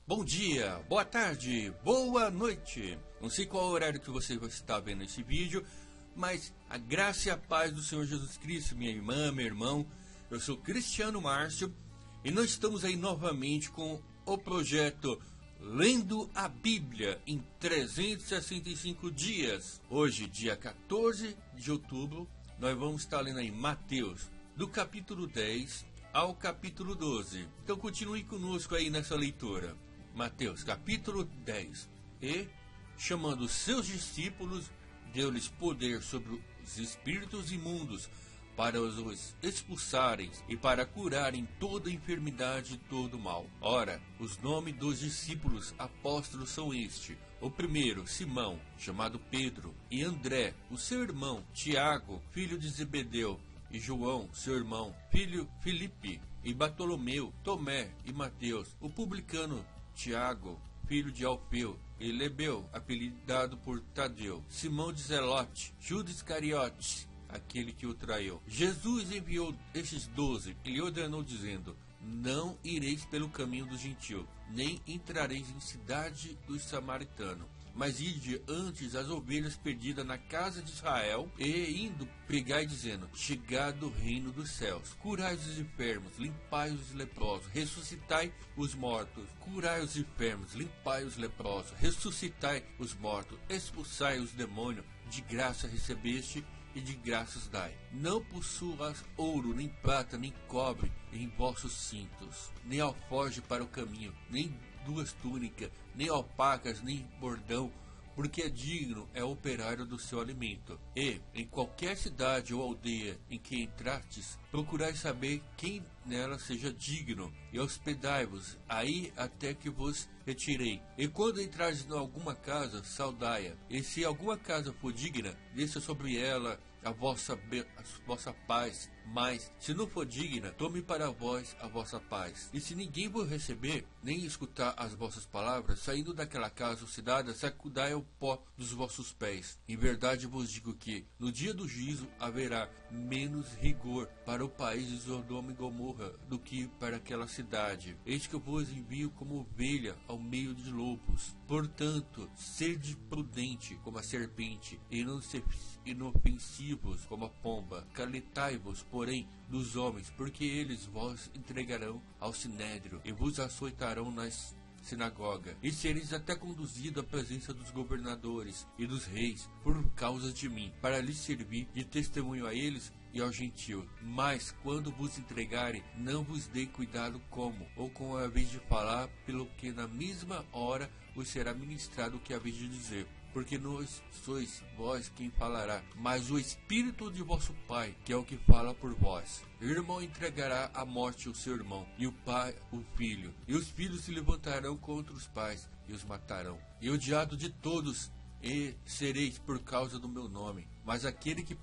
Bom dia, boa tarde, boa noite. Não sei qual horário que você está vendo esse vídeo, mas a graça e a paz do Senhor Jesus Cristo, minha irmã, meu irmão. Eu sou Cristiano Márcio e nós estamos aí novamente com o projeto Lendo a Bíblia em 365 dias. Hoje, dia 14 de outubro, nós vamos estar lendo aí Mateus, do capítulo 10 ao capítulo 12. Então continue conosco aí nessa leitura. Mateus capítulo 10. E, chamando seus discípulos, deu-lhes poder sobre os espíritos imundos, para os expulsarem e para curarem toda enfermidade e todo mal. Ora, os nomes dos discípulos apóstolos são este: o primeiro, Simão, chamado Pedro, e André, o seu irmão, Tiago, filho de Zebedeu, e João, seu irmão, filho Filipe, e Bartolomeu, Tomé e Mateus, o publicano Tiago, filho de Alfeu, e Lebeu, apelidado por Tadeu, Simão de Zelote, Judas Iscariote, aquele que o traiu. Jesus enviou estes 12 e lhe ordenou, dizendo: não ireis pelo caminho dos gentios, nem entrareis em cidade dos samaritanos, mas ide antes as ovelhas perdidas na casa de Israel, e indo pregai, dizendo: chegado o reino dos céus. Curai os enfermos, limpai os leprosos, ressuscitai os mortos. Curai os enfermos, limpai os leprosos, ressuscitai os mortos, expulsai os demônios. De graça recebeste, e de graças dai. Não possuas ouro, nem prata, nem cobre em vossos cintos, nem alforje para o caminho, nem duas túnicas, nem alpacas, nem bordão, porque digno é o operário do seu alimento. E, em qualquer cidade ou aldeia em que entrastes, procurai saber quem nela seja digno, e hospedai-vos aí até que vos retirei. E quando entrares em alguma casa, saudai-a. E se alguma casa for digna, desça sobre ela a vossa paz. Mas, se não for digna, tome para vós a vossa paz. E se ninguém vos receber, nem escutar as vossas palavras, saindo daquela casa ou cidade, sacudai o pó dos vossos pés. Em verdade vos digo que, no dia do juízo, haverá menos rigor para o país de Sodoma e Gomorra do que para aquela cidade. Eis que eu vos envio como ovelha ao meio de lobos. Portanto, sede prudente como a serpente, e não se inofensivos como a pomba. Caletai-vos, porém, dos homens, porque eles vos entregarão ao sinédrio e vos açoitarão nas sinagoga, e sereis até conduzido à presença dos governadores e dos reis por causa de mim, para lhes servir de testemunho a eles e aos gentios. Mas quando vos entregarem, não vos dei cuidado como ou com a vez de falar, pelo que na mesma hora vos será ministrado o que a vez de dizer. Porque não sois vós quem falará, mas o Espírito de vosso Pai, que é o que fala por vós. O irmão entregará à morte o seu irmão, e o pai o filho. E os filhos se levantarão contra os pais, e os matarão. E odiado de todos e sereis por causa do meu nome. Mas aquele que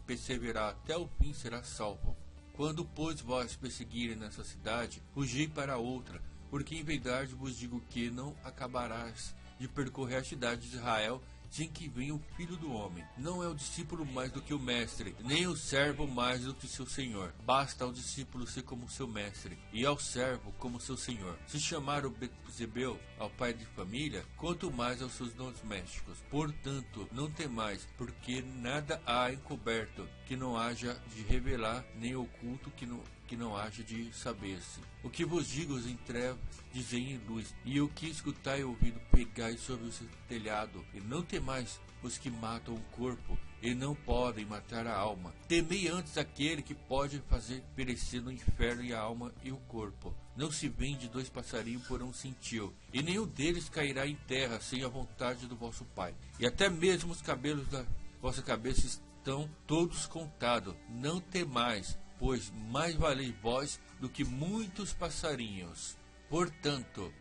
perseverar até o fim será salvo. Quando, pois, vós perseguirem nessa cidade, fugi para outra, porque em verdade vos digo que não acabarás de percorrer a cidade de Israel sem que venha o Filho do Homem. Não é o discípulo mais do que o mestre, nem o servo mais do que seu senhor. Basta ao discípulo ser como seu mestre, e ao servo como seu senhor. Se chamar o Bezebeu ao pai de família, quanto mais aos seus domésticos. Portanto, não temais, porque nada há encoberto que não haja de revelar, nem oculto que não haja de saber-se. O que vos digo em trevas, dizei em luz, e o que escutai ouvido, pregai sobre o seu telhado. E não temais os que matam o corpo, e não podem matar a alma. Temei antes aquele que pode fazer perecer no inferno e a alma e o corpo. Não se vende 2 passarinhos por um centil, e nenhum deles cairá em terra sem a vontade do vosso Pai. E até mesmo os cabelos da vossa cabeça estão todos contados. Não temais, pois mais valeis vós do que muitos passarinhos. Portanto,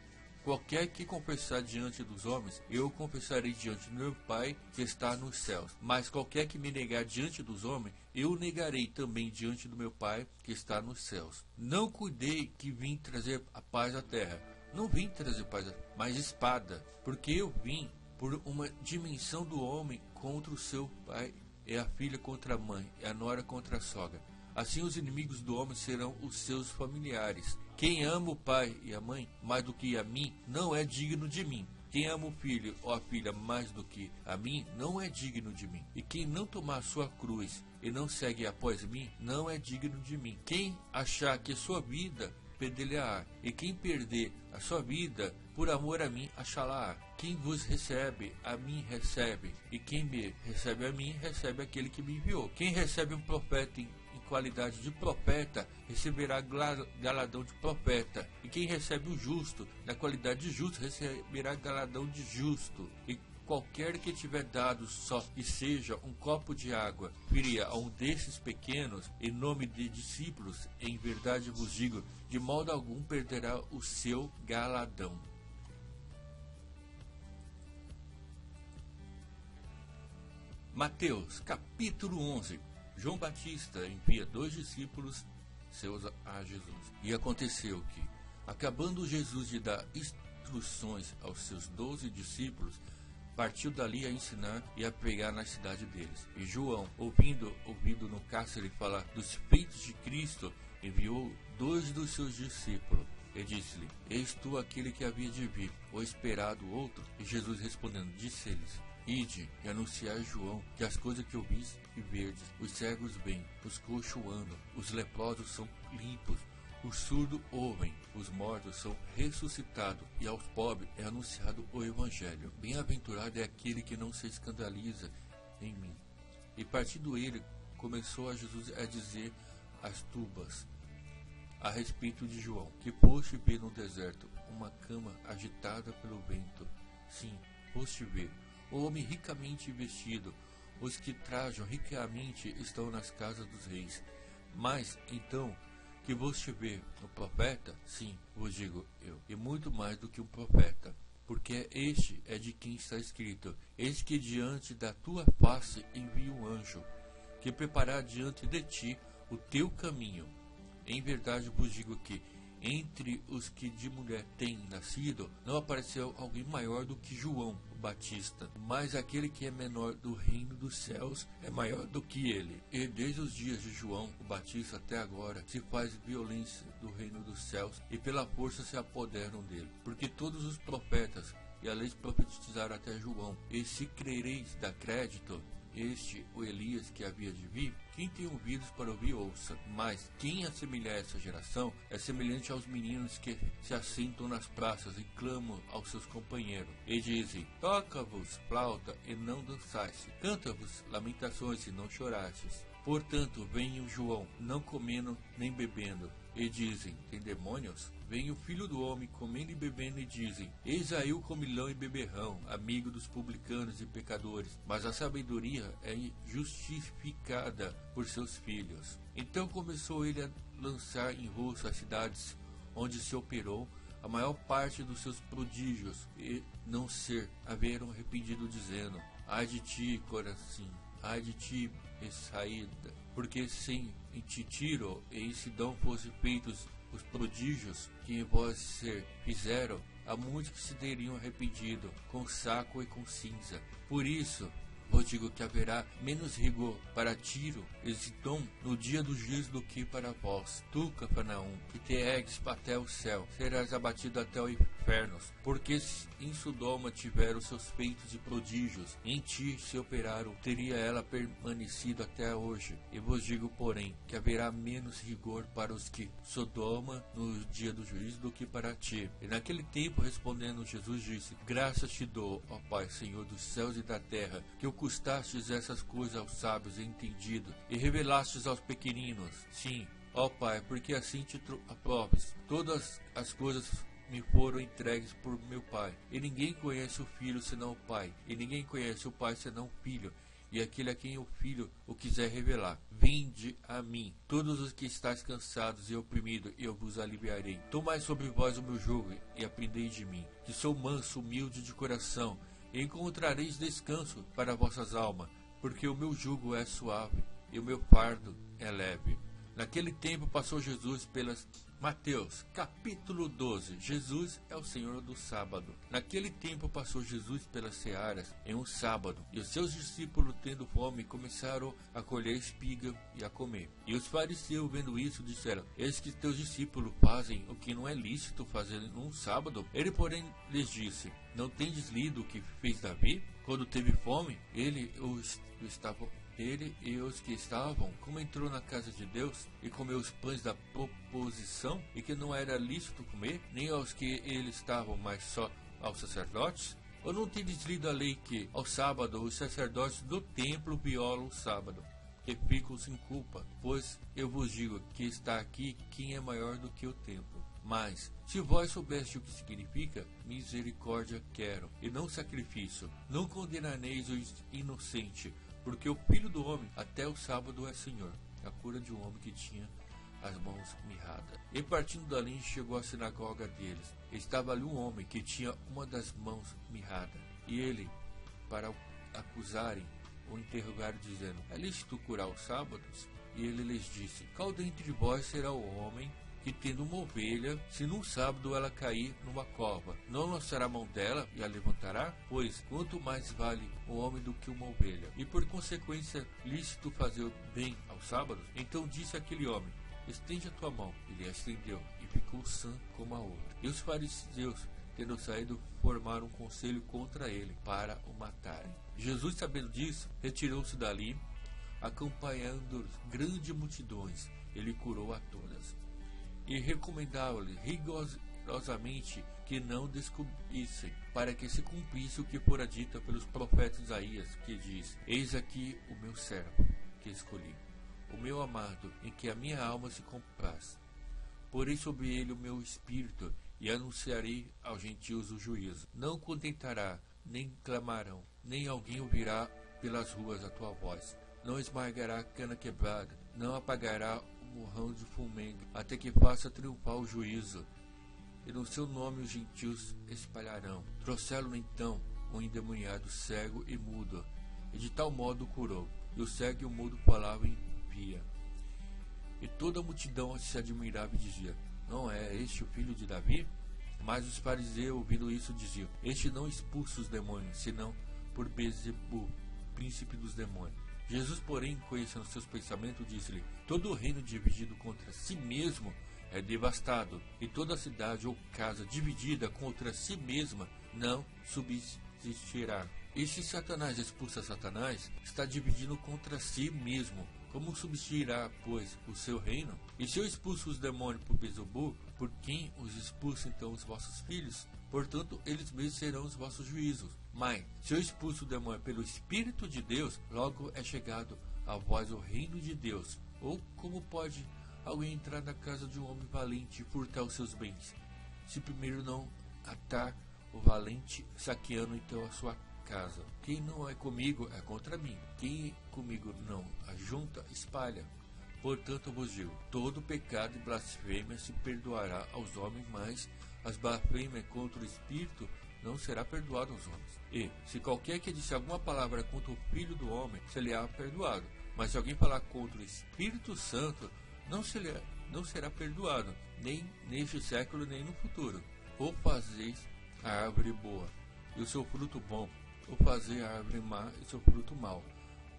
qualquer que confessar diante dos homens, eu o confessarei diante do meu Pai que está nos céus. Mas qualquer que me negar diante dos homens, eu o negarei também diante do meu Pai que está nos céus. Não cuidei que vim trazer a paz à terra. Não vim trazer paz, mas espada. Porque eu vim por uma dimensão do homem contra o seu pai, e a filha contra a mãe, e a nora contra a sogra. Assim os inimigos do homem serão os seus familiares. Quem ama o pai e a mãe mais do que a mim, não é digno de mim. Quem ama o filho ou a filha mais do que a mim, não é digno de mim. E quem não tomar sua cruz e não segue após mim, não é digno de mim. Quem achar que sua vida perder-lhe-á, e quem perder a sua vida por amor a mim, achá-la-á. Quem vos recebe, a mim recebe, e quem me recebe a mim, recebe aquele que me enviou. Quem recebe um profeta em qualidade de profeta, receberá galardão de profeta. E quem recebe o justo, na qualidade de justo, receberá galardão de justo. E qualquer que tiver dado só que seja um copo de água, viria a um desses pequenos, em nome de discípulos, em verdade vos digo, de modo algum perderá o seu galardão. Mateus, capítulo 11. João Batista envia 2 discípulos seus a Jesus. E aconteceu que, acabando Jesus de dar instruções aos seus 12 discípulos, partiu dali a ensinar e a pregar na cidade deles. E João, ouvindo no cárcere falar dos feitos de Cristo, enviou 2 dos seus discípulos. E disse-lhe: Eis tu aquele que havia de vir, ou esperado outro? E Jesus respondendo, disse-lhes: Ide e anunciai a João que as coisas que ouvis e verdes, os cegos vêm, os coxos andam, os leprosos são limpos, os surdos ouvem, os mortos são ressuscitados, e aos pobres é anunciado o Evangelho. Bem-aventurado é aquele que não se escandaliza em mim. E partindo ele, começou a Jesus a dizer às tubas a respeito de João, que foste ver no deserto uma cama agitada pelo vento. Sim, foste ver o homem ricamente vestido. Os que trajam ricamente estão nas casas dos reis. Mas, então, que foste ver o profeta? Sim, vos digo eu, e muito mais do que um profeta. Porque este é de quem está escrito: Eis que diante da tua face envio um anjo, que preparar diante de ti o teu caminho. Em verdade vos digo que, entre os que de mulher têm nascido, não apareceu alguém maior do que João o Batista, mas aquele que é menor do reino dos céus é maior do que ele. E desde os dias de João o Batista até agora se faz violência do reino dos céus, e pela força se apoderam dele. Porque todos os profetas e a lei profetizaram até João. E se crereis, dá crédito este o Elias que havia de vir? Quem tem ouvidos para ouvir, ouça. Mas quem assemelha a essa geração é semelhante aos meninos que se assentam nas praças e clamam aos seus companheiros, e dizem: Toca-vos flauta e não dançais, canta-vos lamentações e não chorastes. Portanto, vem o João, não comendo nem bebendo, e dizem: Tem demônios? Vem o Filho do Homem comendo e bebendo, e dizem: Eis aí o comilão e beberrão, amigo dos publicanos e pecadores. Mas a sabedoria é justificada por seus filhos. Então começou ele a lançar em rosto as cidades onde se operou a maior parte dos seus prodígios, e não ser haveram arrependido, dizendo: Ai de ti, Corazim! Ai de ti, Betsaida! Porque se em Tiro e em Sidom fossem feitos os prodígios que em vós se fizeram, há muitos que se teriam arrependido com saco e com cinza. Por isso vos digo que haverá menos rigor para Tiro e Sidom no dia do juízo do que para vós. Tu, Cafarnaum, que te ergues até o céu, serás abatido até o inferno. Porque em Sodoma tiveram seus feitos e prodígios, em ti se operaram, teria ela permanecido até hoje. E vos digo, porém, que haverá menos rigor para os que Sodoma no dia do juízo do que para ti. E naquele tempo, respondendo, Jesus disse: Graças te dou, ó Pai, Senhor dos céus e da terra, que ocultastes essas coisas aos sábios e entendidos, e revelastes aos pequeninos. Sim, ó Pai, porque assim te aproves. Todas as coisas me foram entregues por meu Pai, e ninguém conhece o Filho senão o Pai, e ninguém conhece o Pai senão o Filho, e aquele a quem o Filho o quiser revelar. Vinde a mim, todos os que estáis cansados e oprimidos, e eu vos aliviarei. Tomai sobre vós o meu jugo, e aprendei de mim, que sou manso, humilde de coração, e encontrareis descanso para vossas almas, porque o meu jugo é suave, e o meu fardo é leve. Naquele tempo passou Jesus pelas... Mateus, capítulo 12. Jesus é o Senhor do sábado. Naquele tempo passou Jesus pelas searas em um sábado, e os seus discípulos, tendo fome, começaram a colher espiga e a comer. E os fariseus, vendo isso, disseram: eis que teus discípulos fazem o que não é lícito fazer num sábado. Ele, porém, lhes disse: não tendes lido o que fez Davi? Quando teve fome, ele e os que estavam, como entrou na casa de Deus e comeu os pães da proposição, e que não era lícito comer, nem aos que ele estavam, mas só aos sacerdotes? Ou não tendes lido a lei que, ao sábado, os sacerdotes do templo violam o sábado, que ficam sem culpa? Pois eu vos digo que está aqui quem é maior do que o templo. Mas, se vós soubeste o que significa, misericórdia quero, e não sacrifício, não condenareis o inocente, porque o Filho do Homem até o sábado é Senhor. A cura de um homem que tinha as mãos mirradas. E partindo dali, chegou à sinagoga deles. Estava ali um homem que tinha uma das mãos mirrada. E ele, para o acusarem, o interrogaram, dizendo: é lícito curar os sábados? E ele lhes disse: qual dentre vós será o homem que, tendo uma ovelha, se num sábado ela cair numa cova, não lançará a mão dela e a levantará? Pois quanto mais vale o homem do que uma ovelha, e por consequência lícito fazer o bem aos sábados? Então disse aquele homem: estende a tua mão. Ele a estendeu, e ficou sã como a outra. E os fariseus, tendo saído, formaram um conselho contra ele, para o matarem. Jesus, sabendo disso, retirou-se dali, acompanhando grandes multidões. Ele curou a todas. E recomendava-lhe rigorosamente que não descobrissem, para que se cumprisse o que fora dito pelos profetas Isaías, que diz: eis aqui o meu servo, que escolhi, o meu amado, em que a minha alma se compraz. Porei sobre ele o meu espírito, e anunciarei aos gentios o juízo. Não contentará, nem clamarão, nem alguém ouvirá pelas ruas a tua voz. Não esmagará a cana quebrada, não apagará morrão de fumeiro, até que faça triunfar o juízo, e no seu nome os gentios espalharão. Trouxeram então um endemoniado cego e mudo, e de tal modo o curou. E o cego e o mudo falavam e via. E toda a multidão se admirava e dizia: não é este o filho de Davi? Mas os fariseus, ouvindo isso, diziam: este não expulsa os demônios, senão por Beelzebu, príncipe dos demônios. Jesus, porém, conhecendo seus pensamentos, disse-lhe: todo reino dividido contra si mesmo é devastado, e toda cidade ou casa dividida contra si mesma não subsistirá. E se Satanás expulsa Satanás, está dividindo contra si mesmo. Como subsistirá, pois, o seu reino? E se eu expulso os demônios por Beelzebu, por quem os expulsa então os vossos filhos? Portanto, eles mesmos serão os vossos juízos. Mas, se eu expulso o demônio pelo Espírito de Deus, logo é chegado a vós o reino de Deus. Ou como pode alguém entrar na casa de um homem valente e furtar os seus bens, se primeiro não atar o valente, saqueando então a sua casa? Quem não é comigo é contra mim. Quem comigo não ajunta, espalha. Portanto, eu vos digo: todo pecado e blasfêmia se perdoará aos homens, mas as blasfêmias contra o Espírito não será perdoado aos homens. E, se qualquer que disse alguma palavra contra o Filho do Homem, se lhe há perdoado. Mas se alguém falar contra o Espírito Santo, não será perdoado, nem neste século, nem no futuro. Ou fazeis a árvore boa, e o seu fruto bom, ou fazer a árvore má, e o seu fruto mau.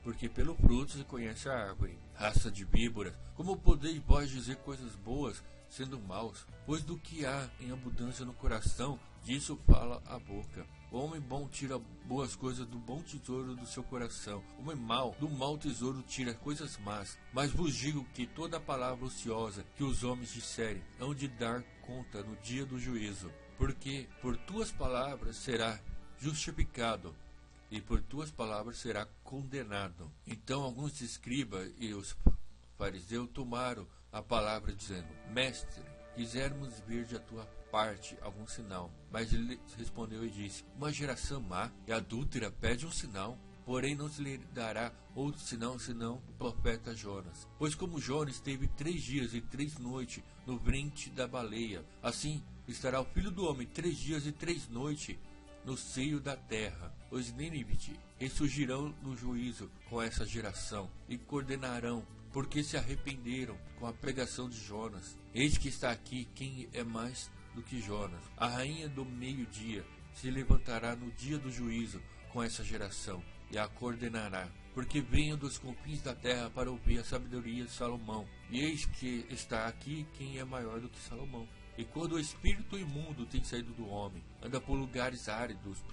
Porque pelo fruto se conhece a árvore. Raça de víboras, como podeis vós dizer coisas boas, sendo maus? Pois do que há em abundância no coração, disso fala a boca. O homem bom tira boas coisas do bom tesouro do seu coração. O homem mau, do mau tesouro tira coisas más. Mas vos digo que toda palavra ociosa que os homens disserem, hão de dar conta no dia do juízo. Porque por tuas palavras será justificado, e por tuas palavras será condenado. Então alguns escribas e os fariseus tomaram a palavra, dizendo: mestre, quisermos ver de a tua parte algum sinal. Mas ele respondeu e disse: uma geração má e adúltera pede um sinal, porém não se lhe dará outro sinal senão o profeta Jonas. Pois como Jonas esteve 3 dias e 3 noites no ventre da baleia, assim estará o Filho do Homem 3 dias e 3 noites no seio da terra. Os Nínive ressurgirão no juízo com essa geração, e condenarão porque se arrependeram com a pregação de Jonas. Eis que está aqui quem é mais do que Jonas. A rainha do meio-dia se levantará no dia do juízo com essa geração e a coordenará, porque venho dos confins da terra para ouvir a sabedoria de Salomão. E eis que está aqui quem é maior do que Salomão. E quando o espírito imundo tem saído do homem, anda por lugares áridos,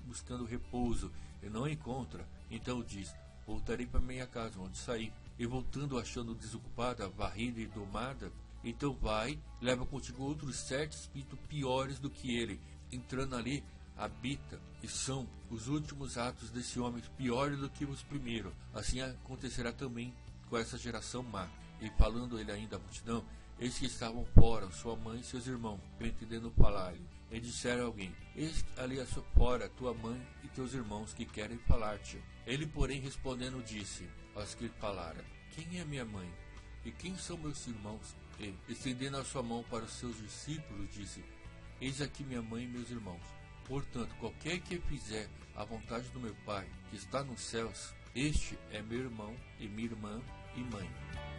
buscando repouso, e não encontra, então diz: voltarei para minha casa, onde saí. E voltando, achando desocupada, varrida e domada, então vai, leva contigo outros 7 espíritos piores do que ele, entrando ali, habita. E são os últimos atos desse homem piores do que os primeiros. Assim acontecerá também com essa geração má. E falando ele ainda à multidão, eis que estavam fora sua mãe e seus irmãos, pretendendo falar-lhe. E disseram a alguém: eis ali fora tua mãe e teus irmãos que querem falar-te. Ele, porém, respondendo, disse aos que falaram: quem é minha mãe? E quem são meus irmãos? E, estendendo a sua mão para os seus discípulos, disse: eis aqui minha mãe e meus irmãos. Portanto, qualquer que fizer a vontade do meu Pai, que está nos céus, este é meu irmão e minha irmã e mãe.